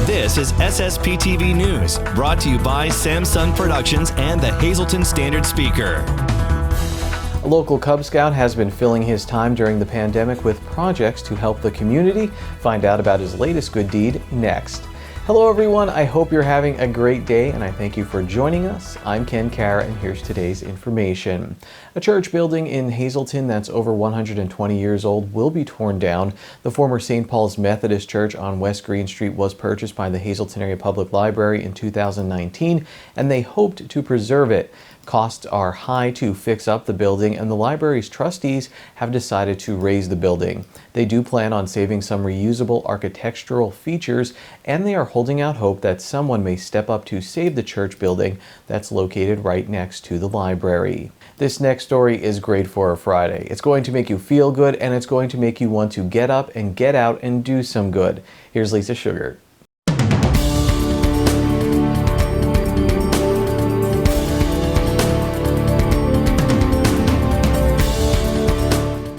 This is SSPTV News, brought to you by Samsung Productions and the Hazleton Standard Speaker. A local Cub Scout has been filling his time during the pandemic with projects to help the community. Find out about his latest good deed next. Hello everyone, I hope you're having a great day and I thank you for joining us. I'm Ken Kara and here's today's information. A church building in Hazleton that's over 120 years old will be torn down. The former St. Paul's Methodist Church on West Green Street was purchased by the Hazleton Area Public Library in 2019 and they hoped to preserve it. Costs are high to fix up the building and the library's trustees have decided to raise the building. They do plan on saving some reusable architectural features and they are holding out hope that someone may step up to save the church building that's located right next to the library. This next story is great for a Friday. It's going to make you feel good and it's going to make you want to get up and get out and do some good. Here's Lisa Sugar.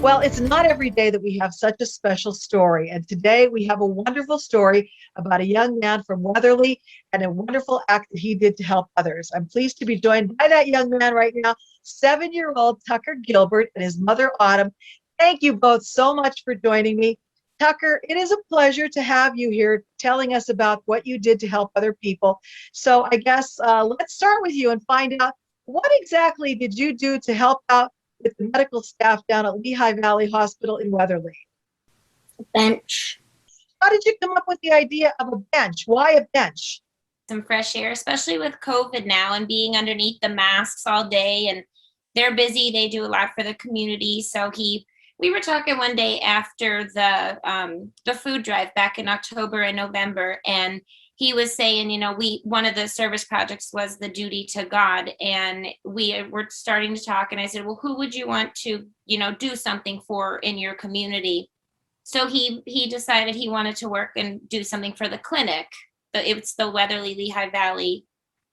Well, it's not every day that we have such a special story. And today we have a wonderful story about a young man from Weatherly and a wonderful act that he did to help others. I'm pleased to be joined by that young man right now, 7-year-old Tucker Gilbert and his mother Autumn. Thank you both so much for joining me. Tucker, it is a pleasure to have you here telling us about what you did to help other people. So I guess let's start with you and find out what exactly did you do to help out with the medical staff down at Lehigh Valley Hospital in Weatherly? A bench. How did you come up with the idea of a bench? Why a bench? Some fresh air, especially with COVID now and being underneath the masks all day, and they're busy. They do a lot for the community. So we were talking one day after the food drive back in October and November, and he was saying, one of the service projects was the duty to God, and we were starting to talk, and I said, well, who would you want to, do something for in your community? So he decided he wanted to work and do something for the clinic. It's the Weatherly Lehigh Valley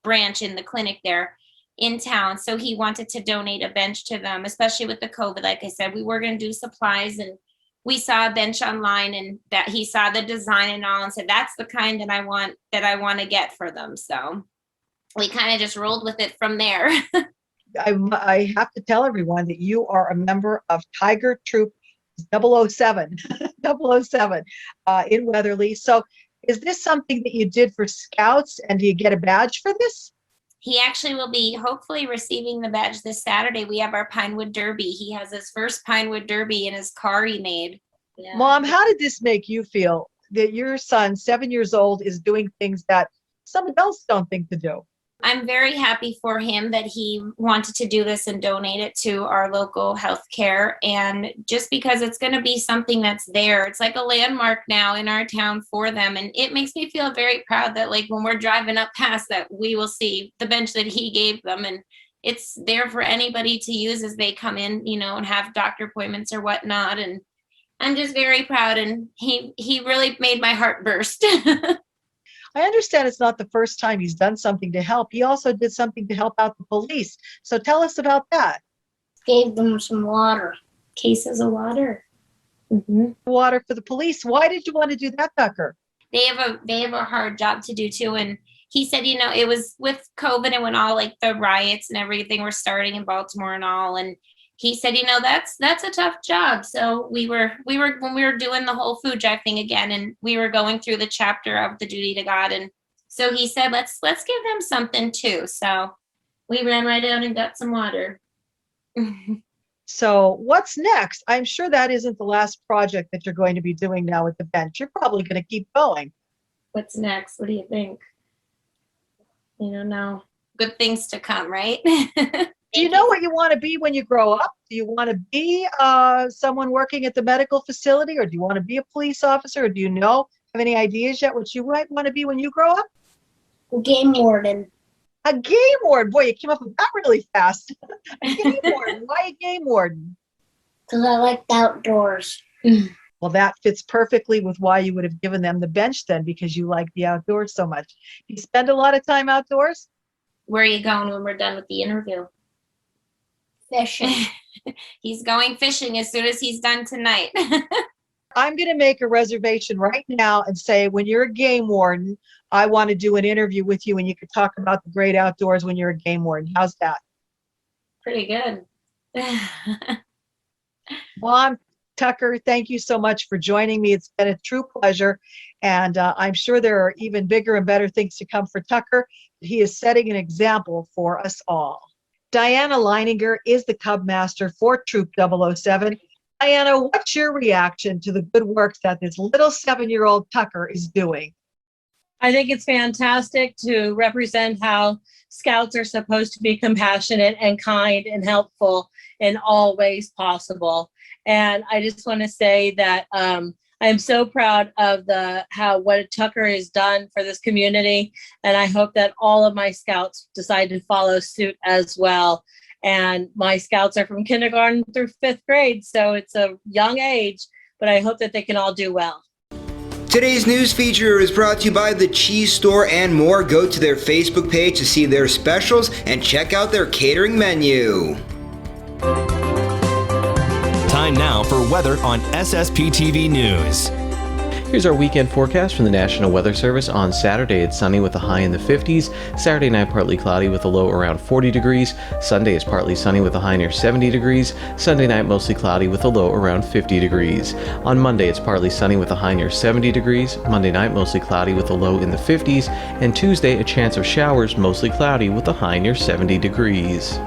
branch in the clinic there in town. So he wanted to donate a bench to them, especially with the COVID. Like I said, we were going to do supplies, and we saw a bench online and that he saw the design and all and said, that's the kind that I want to get for them. So we kind of just rolled with it from there. I have to tell everyone that you are a member of Tiger Troop 007, 007 in Weatherly. So is this something that you did for Scouts, and do you get a badge for this? He actually will be hopefully receiving the badge this Saturday. We have our Pinewood Derby. He has his first Pinewood Derby in his car he made. Yeah. Mom, how did this make you feel that your son, 7 years old, is doing things that some adults don't think to do? I'm very happy for him that he wanted to do this and donate it to our local healthcare. And just because it's going to be something that's there, it's like a landmark now in our town for them. And it makes me feel very proud that like when we're driving up past that, we will see the bench that he gave them. And it's there for anybody to use as they come in, and have doctor appointments or whatnot. And I'm just very proud. And he really made my heart burst. I understand it's not the first time he's done something to help. He also did something to help out the police. So tell us about that. Gave them some water, cases of water. Mm-hmm. Water for the police. Why did you want to do that, Tucker? They have a hard job to do too. And he said, it was with COVID and when all like the riots and everything were starting in Baltimore and all. And he said, that's a tough job. So we were when we were doing the whole food drive thing again, and we were going through the chapter of the duty to God. And so he said, let's give them something too. So we ran right out and got some water. So what's next? I'm sure that isn't the last project that you're going to be doing now with the bench. You're probably going to keep going. What's next? What do you think? No good things to come, right? Do you know what you want to be when you grow up? Do you want to be someone working at the medical facility, or do you want to be a police officer, or do you have any ideas yet what you might want to be when you grow up? A game warden. A game warden. Boy, you came up with that really fast. A game warden. Why a game warden? Because I like the outdoors. Well, that fits perfectly with why you would have given them the bench then, because you like the outdoors so much. You spend a lot of time outdoors? Where are you going when we're done with the interview? fishing. He's going fishing as soon as he's done tonight. I'm going to make a reservation right now and say, when you're a game warden, I want to do an interview with you and you can talk about the great outdoors when you're a game warden. How's that? Pretty good. Mom, Tucker, thank you so much for joining me. It's been a true pleasure. And I'm sure there are even bigger and better things to come for Tucker. He is setting an example for us all. Diana Leininger is the Cub Master for Troop 007. Diana, what's your reaction to the good work that this little 7-year-old Tucker is doing? I think it's fantastic to represent how Scouts are supposed to be compassionate and kind and helpful in all ways possible. And I just want to say that I'm so proud of what Tucker has done for this community. And I hope that all of my Scouts decide to follow suit as well. And my Scouts are from kindergarten through 5th grade, so it's a young age, but I hope that they can all do well. Today's news feature is brought to you by The Cheese Store and more. Go to their Facebook page to see their specials and check out their catering menu. Time now for weather on SSPTV News. Here's our weekend forecast from the National Weather Service. On Saturday, it's sunny with a high in the 50s. Saturday night, partly cloudy with a low around 40 degrees. Sunday is partly sunny with a high near 70 degrees. Sunday night, mostly cloudy with a low around 50 degrees. On Monday, it's partly sunny with a high near 70 degrees. Monday night, mostly cloudy with a low in the 50s. And Tuesday, a chance of showers, mostly cloudy with a high near 70 degrees.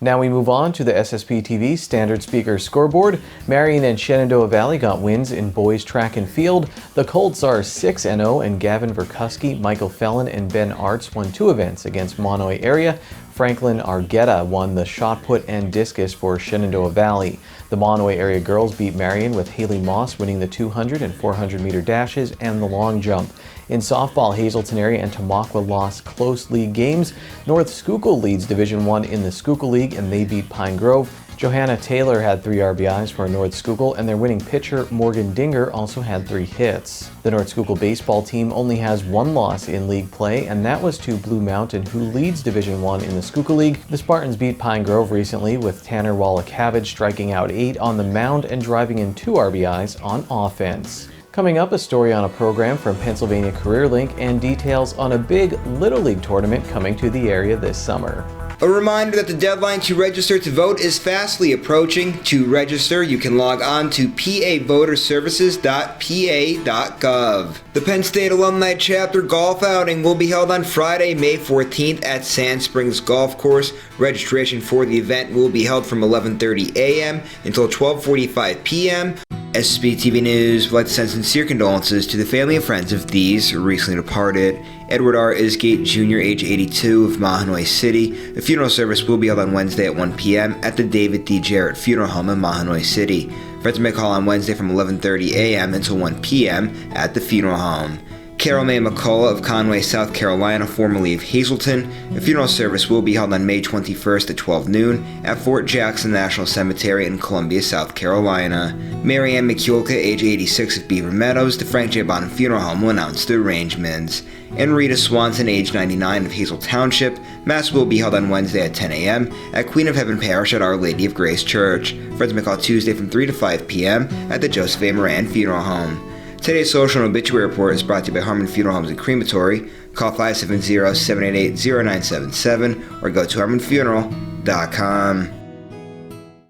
Now we move on to the SSPTV Standard Speaker Scoreboard. Marion and Shenandoah Valley got wins in boys track and field. The Colts are 6-0, and Gavin Verkuski, Michael Fellon, and Ben Arts won 2 events against Monoy area. Franklin Argueta won the shot put and discus for Shenandoah Valley. The Monoy area girls beat Marion with Haley Moss winning the 200 and 400 meter dashes and the long jump. In softball, Hazleton area and Tamaqua lost close league games. North Schuylkill leads Division I in the Schuylkill League, and they beat Pine Grove. Johanna Taylor had 3 RBIs for North Schuylkill, and their winning pitcher, Morgan Dinger, also had 3 hits. The North Schuylkill baseball team only has 1 loss in league play, and that was to Blue Mountain, who leads Division I in the Schuylkill League. The Spartans beat Pine Grove recently, with Tanner Wallach-Cabbage striking out 8 on the mound and driving in 2 RBIs on offense. Coming up, a story on a program from Pennsylvania Career Link and details on a big Little League tournament coming to the area this summer. A reminder that the deadline to register to vote is fastly approaching. To register, you can log on to pavoterservices.pa.gov. The Penn State Alumni Chapter Golf Outing will be held on Friday, May 14th at Sand Springs Golf Course. Registration for the event will be held from 11:30 a.m. until 12:45 p.m. SSPTV News would like to send sincere condolences to the family and friends of these recently departed. Edward R. Isgate Jr., age 82, of Mahanoy City. The funeral service will be held on Wednesday at 1 p.m. at the David D. Jarrett Funeral Home in Mahanoy City. Friends may call on Wednesday from 11:30 a.m. until 1 p.m. at the funeral home. Carol Mae McCullough of Conway, South Carolina, formerly of Hazleton. The funeral service will be held on May 21st at 12 noon at Fort Jackson National Cemetery in Columbia, South Carolina. Mary Ann McCulka, age 86, of Beaver Meadows. The Frank J. Bonham Funeral Home will announce the arrangements. And Rita Swanson, age 99, of Hazel Township. Mass will be held on Wednesday at 10 a.m. at Queen of Heaven Parish at Our Lady of Grace Church. Friends may call Tuesday from 3 to 5 p.m. at the Joseph A. Moran Funeral Home. Today's social and obituary report is brought to you by Harmon Funeral Homes and Crematory. Call 570-788-0977 or go to harmonfuneral.com.